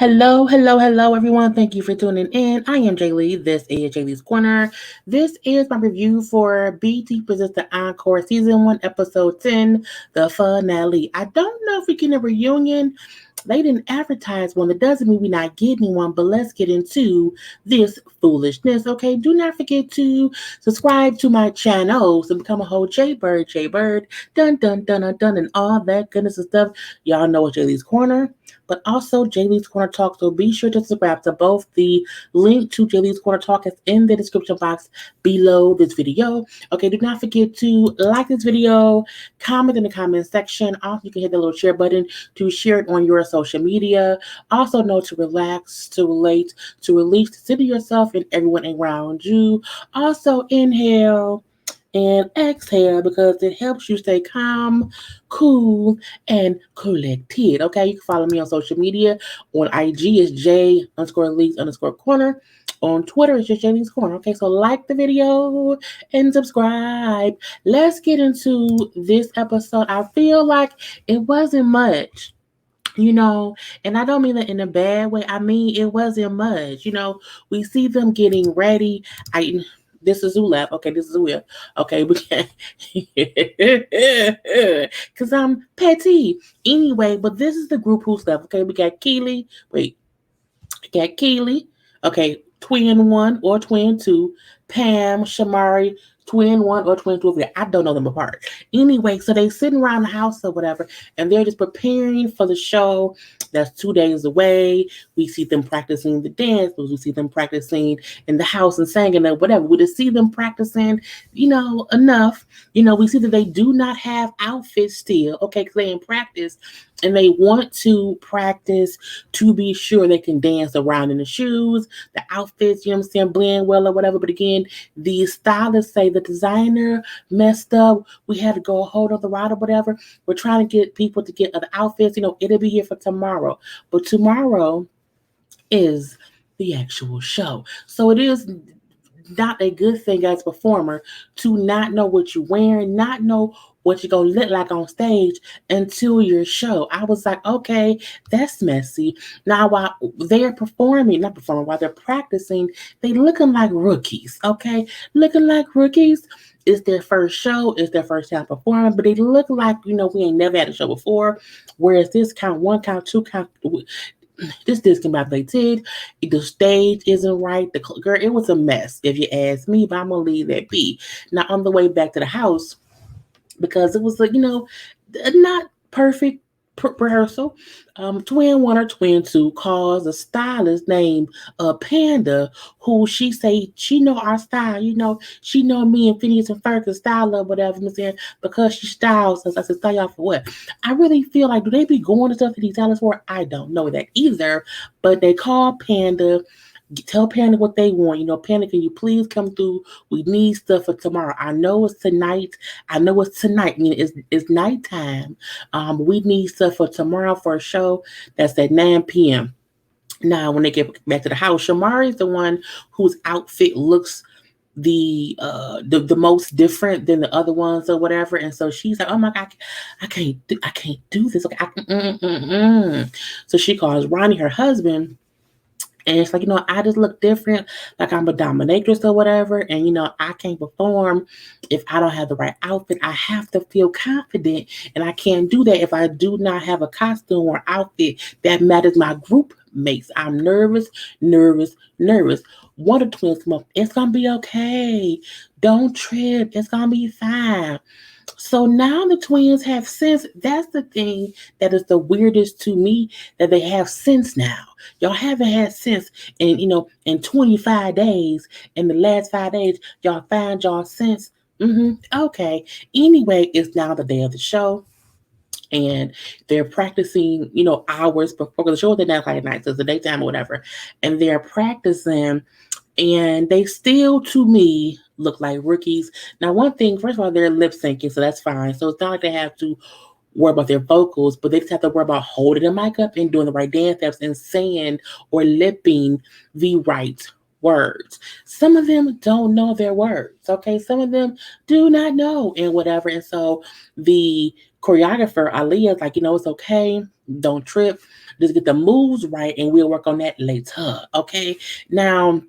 Hello, everyone. Thank you for tuning in. I am Jaylee. This is Jaylee's Corner. This is my review for BT Presents the Encore Season 1, Episode 10, the finale. I don't know if we get a reunion. They didn't advertise one. That doesn't mean we're not getting one, but let's get into this foolishness, okay? Do not forget to subscribe to my channel to become a whole JayBird, dun, and all that goodness and stuff. Y'all know it's Jaylee's Corner, but also Jaylee's Corner Talk. So be sure to subscribe to both. The link to Jaylee's Corner Talk is in the description box below this video. Okay, do not forget to like this video, comment in the comment section. Also, you can hit the little share button to share it on your social media. Also, know to relax, to relate, to release, to center yourself and everyone around you. Also, inhale and exhale because it helps you stay calm, cool, and collected. Okay, you can follow me on social media. On IG is J_Lees_Corner. On Twitter, it's just Jaylee's Corner. Okay, so like the video and subscribe. Let's get into this episode. I feel like it wasn't much. And I don't mean that in a bad way. I mean, it wasn't much. We see them getting ready. This is who left. Okay, this is who left. Okay, we can't. Because I'm petty. Anyway, but this is the group who's left. Okay, we got Keely. Wait, we got Keely. Okay, twin one or twin two. Pam, Shamari, twin one or twin two. I don't know them apart. Anyway, so they sitting around the house or whatever, and they're just preparing for the show that's 2 days away. We see them practicing the dance. We see them practicing in the house and singing and whatever. We just see them practicing, enough. We see that they do not have outfits still, okay, because they in practice. And they want to practice to be sure they can dance around in the shoes, the outfits, blend well or whatever. But again, the stylists say the designer messed up. We had to go hold on the ride or whatever. We're trying to get people to get other outfits. It'll be here for tomorrow. But tomorrow is the actual show. So it is not a good thing as a performer to not know what you're wearing, not know what you're going to look like on stage until your show. I was like, okay, that's messy. Now, while they're while they're practicing, they looking like rookies, okay? Looking like rookies. It's their first show. It's their first time performing, but they look like, we ain't never had a show before. Whereas this count one, count two, count this discombobulated. The stage isn't right. The girl, it was a mess, if you ask me. But I'm gonna leave that be. Now on the way back to the house, because it was not perfect rehearsal. Twin one or twin two calls a stylist named Panda, who she say she know our style. She know me and Phineas and Fergus style or whatever. I'm saying, because she styles us. I said, style y'all for what? I really feel like, do they be going to stuff that these stylists for? I don't know that either. But they call Panda. Tell Panda what they want. Panda, can you please come through? We need stuff for tomorrow. I know it's tonight. It's nighttime. We need stuff for tomorrow for a show that's at 9 p.m. Now, when they get back to the house, Shamari is the one whose outfit looks the most different than the other ones or whatever, and so she's like, oh my god, I can't do this. Okay, so she calls Ronnie, her husband. And it's like, I just look different, like I'm a dominatrix or whatever. And, I can't perform if I don't have the right outfit. I have to feel confident. And I can't do that if I do not have a costume or outfit that matters my group mates. I'm nervous. One of the twins come up. It's going to be okay. Don't trip. It's going to be fine. So now the twins have sense. That's the thing that is the weirdest to me, that they have sense now. Y'all haven't had sense in 25 days. In the last 5 days, y'all find y'all sense. Okay. Anyway, it's now the day of the show. And they're practicing, hours before the show. They're not like at night, so it's the daytime or whatever. And they're practicing, and they still, to me, look like rookies. Now, one thing, first of all, they're lip syncing, so that's fine. So it's not like they have to worry about their vocals, but they just have to worry about holding the mic up and doing the right dance steps and saying or lipping the right words. Some of them don't know their words, okay? Some of them do not know and whatever. And so the choreographer Aaliyah's like, it's okay. Don't trip. Just get the moves right, and we'll work on that later. Okay. Now,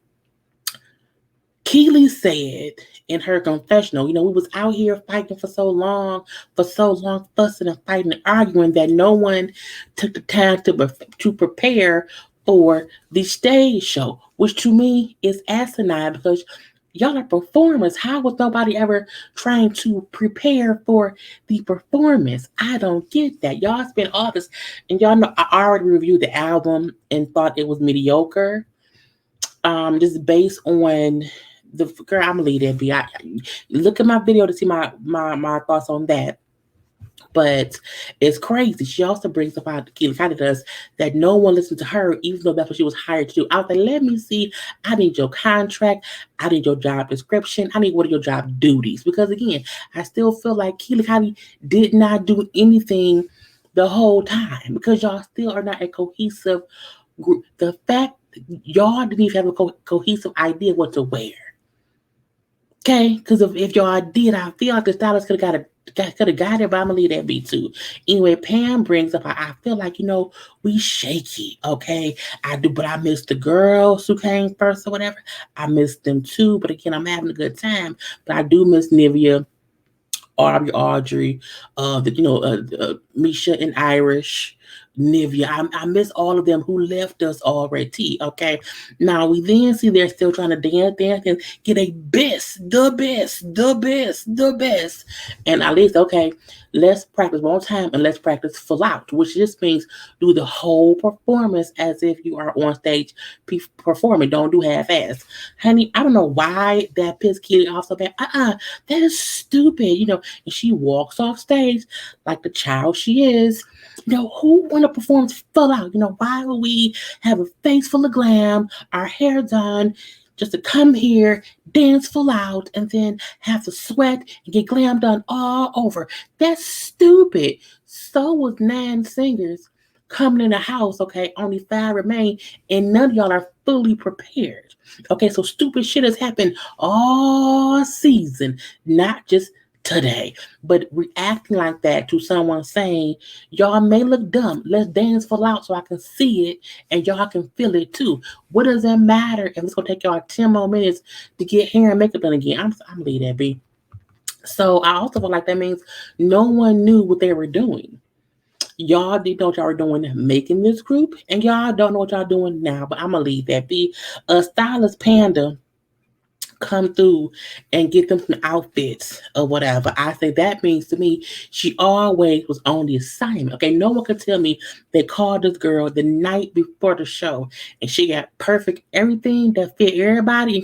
Keely said in her confessional, we was out here fighting for so long, fussing and fighting and arguing that no one took the time to prepare for the stage show, which to me is asinine because y'all are performers. How was nobody ever trying to prepare for the performance? I don't get that. Y'all spent all this, and y'all know I already reviewed the album and thought it was mediocre. Just based on the girl, I'm gonna leave that be. Look at my video to see my thoughts on that. But it's crazy. She also brings up how Keely kind of does that no one listened to her, even though that's what she was hired to do. I was like, let me see. I need your contract. I need your job description. I need what are your job duties. Because again, I still feel like Keely Cotty did not do anything the whole time because y'all still are not a cohesive group. The fact y'all didn't even have a cohesive idea what to wear. Okay, because if y'all did, I feel like the stylist could have got it, but I'm gonna leave that be too. Anyway, Pam brings up, I feel like we shaky. Okay, I do, but I miss the girls who came first or whatever. I miss them too, but again, I'm having a good time. But I do miss Nivea, Audrey, Misha and Irish, Nivea. I miss all of them who left us already. Okay. Now we then see they're still trying to dance and get a the best. And at least, okay, let's practice one time and let's practice full out, which just means do the whole performance as if you are on stage performing. Don't do half-ass. Honey, I don't know why that pissed Keely off so bad. That is stupid, and she walks off stage like the child she is. Who want to perform full out? Why would we have a face full of glam, our hair done, just to come here, dance full out, and then have to sweat and get glam done all over? That's stupid. So was 9 singers coming in the house, okay? Only 5 remain, and none of y'all are fully prepared. Okay, so stupid shit has happened all season, not just today. But reacting like that to someone saying, y'all may look dumb. Let's dance full out so I can see it and y'all can feel it too. What does that matter if it's gonna take y'all 10 more minutes to get hair and makeup done again? I'm leave that be. So I also feel like that means no one knew what they were doing. Y'all didn't know what y'all were doing making this group, and y'all don't know what y'all doing now. But I'm gonna leave that be. Stylist Panda come through and get them some outfits or whatever. I say that means to me she always was on the assignment. Okay, no one could tell me they called this girl the night before the show and she got perfect everything that fit everybody,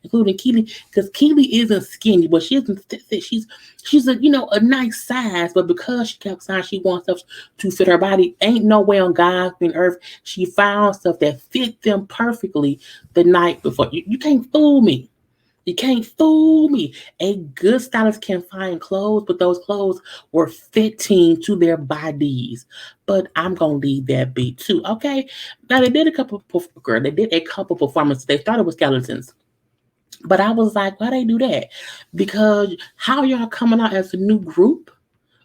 including Keely, because Keely isn't skinny, but she isn't thick. She's a nice size, but because she kept saying she wants stuff to fit her body, ain't no way on God's green earth she found stuff that fit them perfectly the night before. You can't fool me. You can't fool me. A good stylist can find clothes, but those clothes were fitting to their bodies. But I'm gonna leave that be too. Okay. Now they did a couple performances. They started with skeletons. But I was like, why they do that? Because how y'all coming out as a new group?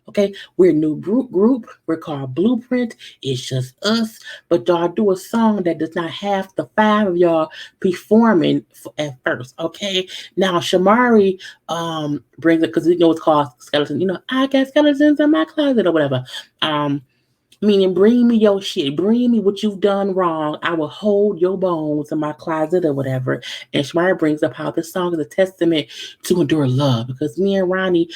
Okay, we're a new group. We're called Blueprint. It's just us. But y'all do a song that does not have the 5 of y'all performing at first. Okay. Now Shamari brings it because it's called skeleton. I got skeletons in my closet or whatever. Meaning bring me your shit. Bring me what you've done wrong. I will hold your bones in my closet or whatever. And Shamari brings up how this song is a testament to endure love because me and Ronnie,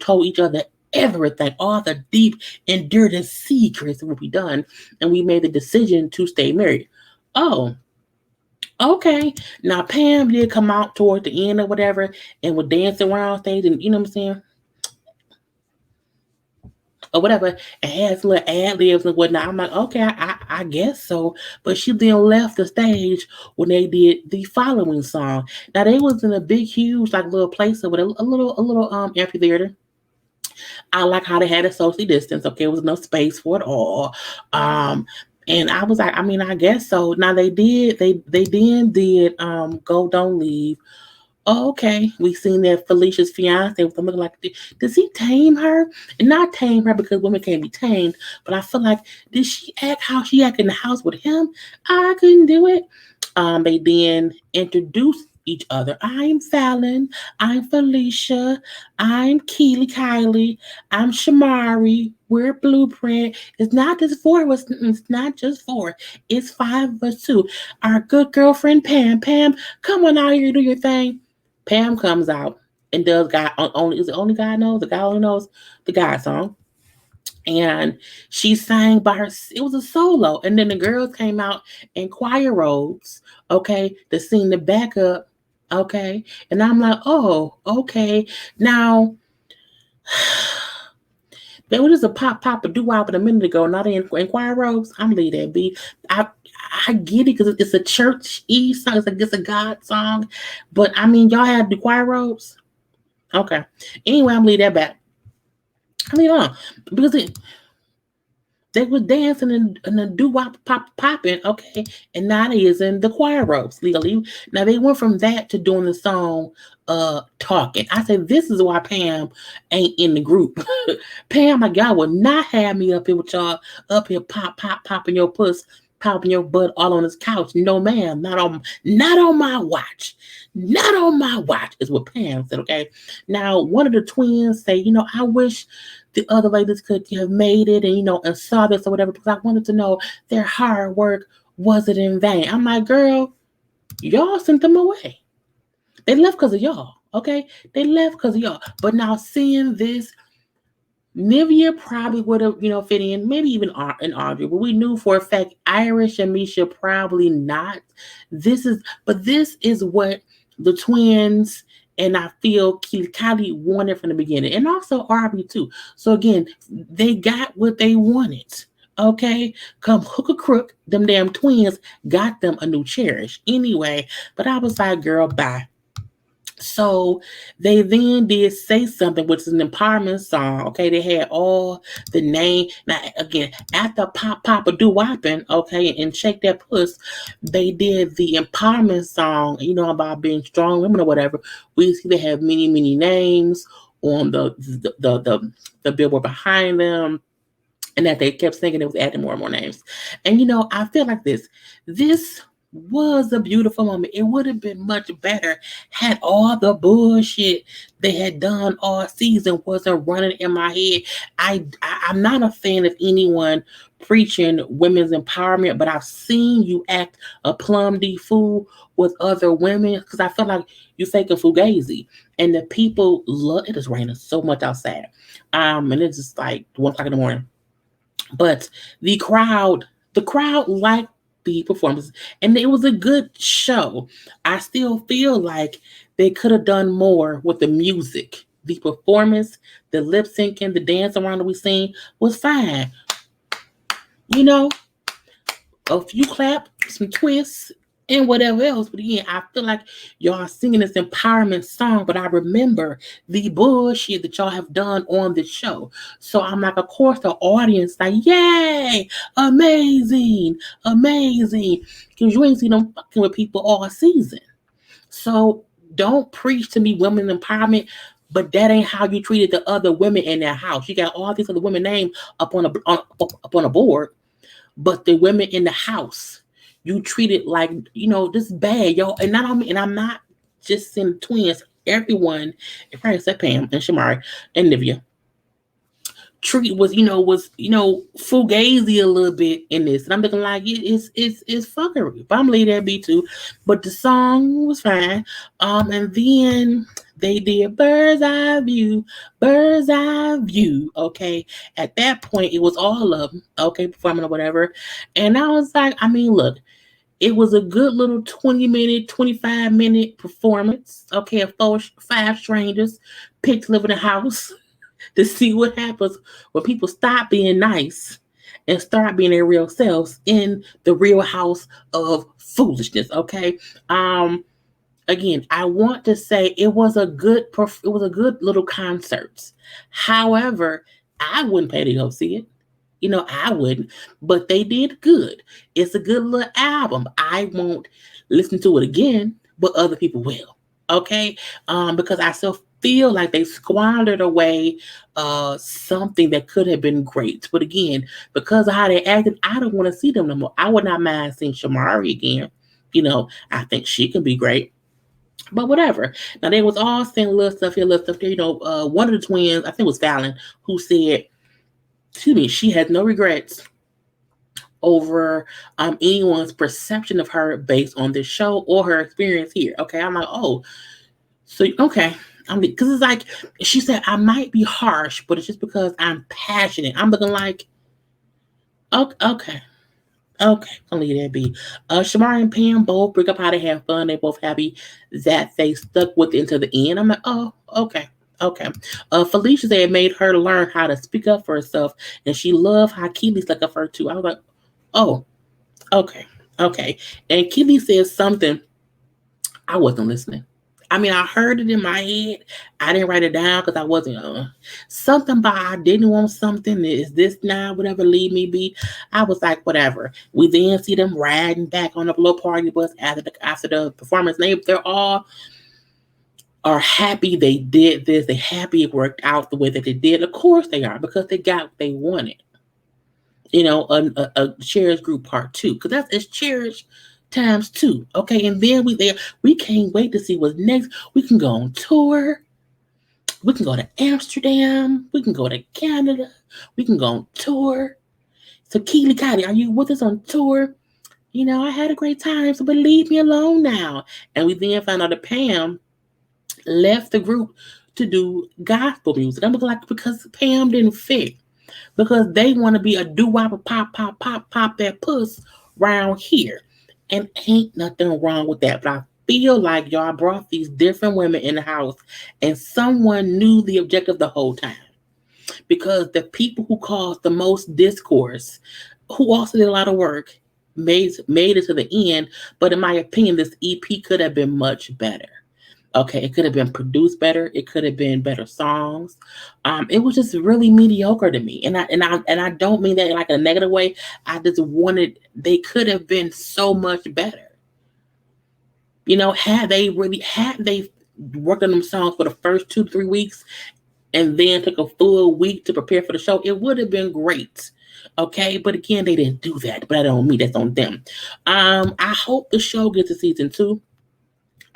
told each other everything, all the deep, enduring secrets will be done. And we made the decision to stay married. Oh, okay. Now Pam did come out toward the end or whatever and was dancing around stage and you know what I'm saying? Or whatever, and had some little ad libs and whatnot. I'm like, okay, I guess so. But she then left the stage when they did the following song. Now they was in a big, huge, like little place with a little amphitheater. I like how they had it socially distance. Okay, it was no space for it all. And I was like, I guess so. Now they then did Go Don't Leave. Oh, okay, we seen that Felicia's fiance was looking like, does he tame her? And not tame her because women can't be tamed, but I feel like, did she act how she act in the house with him? I couldn't do it. They then introduced each other. I'm Fallon. I'm Felicia. I'm Kylie. I'm Shamari. We're Blueprint. It's not just four of us. It's not just four. It's five of us too. Our good girlfriend Pam. Pam, come on out here, do your thing. Pam comes out and does God only, is the only God knows, the guy only knows the God song. And she sang by her, it was a solo. And then the girls came out in choir robes, okay, to sing the backup, okay. And I'm like, oh, okay. Now, there was just a pop a doo wop a minute ago, not in choir robes. I'm leave that be. I I get it because it's a church e song. It's a God song, but I mean, y'all had the choir robes. Okay. Anyway, I'm leave that back. I mean, because they were dancing and the doo wop popping, okay, and now they is in the choir robes legally. Now they went from that to doing the song talking. I said this is why Pam ain't in the group. Pam, my God, would not have me up here with y'all up here popping your puss, popping your butt all on this couch. No ma'am, not on my watch. Not on my watch is what Pam said, okay? Now one of the twins say, I wish the other ladies could have made it and saw this or whatever because I wanted to know their hard work was it in vain. I'm like, girl, y'all sent them away. They left because of y'all. Okay, they left because of y'all. But now seeing this, Nivea probably would have, fit in, maybe even an Audrey, but we knew for a fact Irish and Misha probably not. This is what the twins and I feel Kylie wanted from the beginning, and also Aubrey too. So again, they got what they wanted. Okay, come hook a crook, them damn twins got them a new cherish anyway. But I was like, girl, bye. So they then did Say Something, which is an empowerment song. Okay, they had all the name. Now again, after Papa Do Woppin', okay, and Shake That Puss, they did the empowerment song, about being strong women or whatever. We see they have many names on the billboard behind them. And that they kept singing, it was adding more and more names. And I feel like this was a beautiful moment. It would have been much better had all the bullshit they had done all season wasn't running in my head. I'm not a fan of anyone preaching women's empowerment, but I've seen you act a plum D fool with other women because I feel like you faking fugazi. And the people love it. Is raining so much outside. And it's just like 1 o'clock in the morning. But the crowd liked the performance, and it was a good show. I still feel like they could have done more with the music. The performance, the lip syncing, the dance around that we seen was fine. You know, a few clap, some twists, and whatever else. But again, I feel like y'all are singing this empowerment song, but I remember the bullshit that y'all have done on this show. So I'm like, of course, the audience like, yay, amazing, amazing, because you ain't seen them fucking with people all season. So don't preach to me women empowerment. But that ain't how you treated the other women in that house. You got all these other women named up on a board, but the women in the house, you treat it like, this bad, y'all. And not on me, and I'm not just saying twins, everyone, if I said Pam and Shamari and Nivea, treat was fugazi a little bit in this. And I'm looking like it's fuckery. But I'm leave that be too. But the song was fine. And then they did bird's eye view. Okay. At that point, it was all of them, okay, performing or whatever. And I was like, I mean, look, it was a good little 20-minute, 25-minute performance. Okay, of five strangers picked to live in a house to see what happens when people stop being nice and start being their real selves in the real house of foolishness. Okay. Again, I want to say it was a good little concert. However, I wouldn't pay to go see it. I wouldn't, but they did good. It's a good little album. I won't listen to it again, but other people will. Okay, because I still feel like they squandered away something that could have been great. But again, because of how they acted, I don't want to see them no more. I would not mind seeing Shamari again. I think she can be great. But whatever. Now they was all saying little stuff here, little stuff there. One of the twins, I think it was Fallon, who said, excuse me, she has no regrets over anyone's perception of her based on this show or her experience here. Okay, I'm like, oh, so okay. Because it's like she said, I might be harsh, but it's just because I'm passionate. I'm looking like, okay, okay, I'll leave that be. Shamari and Pam both bring up how they have fun. They both happy that they stuck with it until the end. I'm like, oh, okay. Okay. Felicia said it made her learn how to speak up for herself, and she loved how Keely stuck up for her too. I was like, oh, okay, okay. And Keely said something. I wasn't listening. I mean, I heard it in my head. I didn't write it down because I wasn't. Something about I didn't want something. Is this now? Whatever lead me be. I was like, whatever. We then see them riding back on the little party bus after the performance. They're all are happy they did this. They're happy it worked out the way that they did. Of course they are, because they got what they wanted. A Cherish Group Part 2, because it's Cherish times 2. Okay, and then we can't wait to see what's next. We can go on tour. We can go to Amsterdam. We can go to Canada. We can go on tour. So Keely Cotty, are you with us on tour? I had a great time, so but leave me alone now. And we then found out that Pam left the group to do gospel music. I'm looking like because Pam didn't fit. Because they want to be a doo-wop, pop, pop, pop, pop that puss round here. And ain't nothing wrong with that. But I feel like y'all brought these different women in the house and someone knew the objective the whole time. Because the people who caused the most discourse, who also did a lot of work, made it to the end. But in my opinion, this EP could have been much better. Okay, it could have been produced better. It could have been better songs. It was just really mediocre to me, and I don't mean that in like a negative way. I just wanted they could have been so much better. Had they worked on them songs for the first 2 to 3 weeks, and then took a full week to prepare for the show, it would have been great. Okay, but again, they didn't do that. But I don't mean that's on them. I hope the show gets a season 2.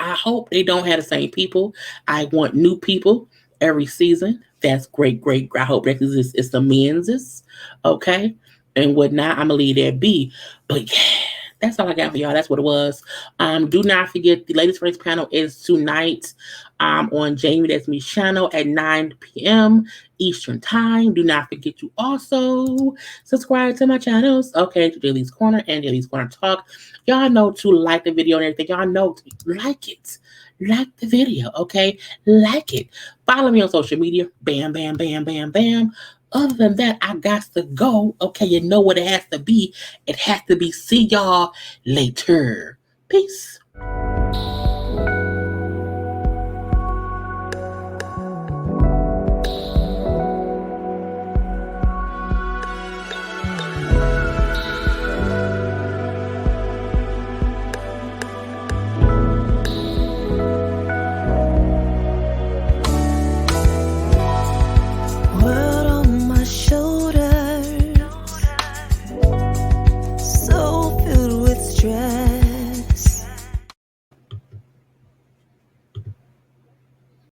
I hope they don't have the same people. I want new people every season. That's great, great. I hope that it's the men's, okay, and whatnot. I'm gonna leave that be. But yeah, that's all I got for y'all. That's what it was. Do not forget the latest race panel is tonight. On Jamie That's Me channel at 9 p.m. Eastern Time. Do not forget to also subscribe to my channels. Okay, to Jaylee's Corner and Jaylee's Corner Talk. Y'all know to like the video and everything. Y'all know to like it. Like the video, okay? Like it. Follow me on social media. Bam, bam, bam, bam, bam. Other than that, I got to go. Okay, you know what it has to be. It has to be see y'all later. Peace. So filled with stress.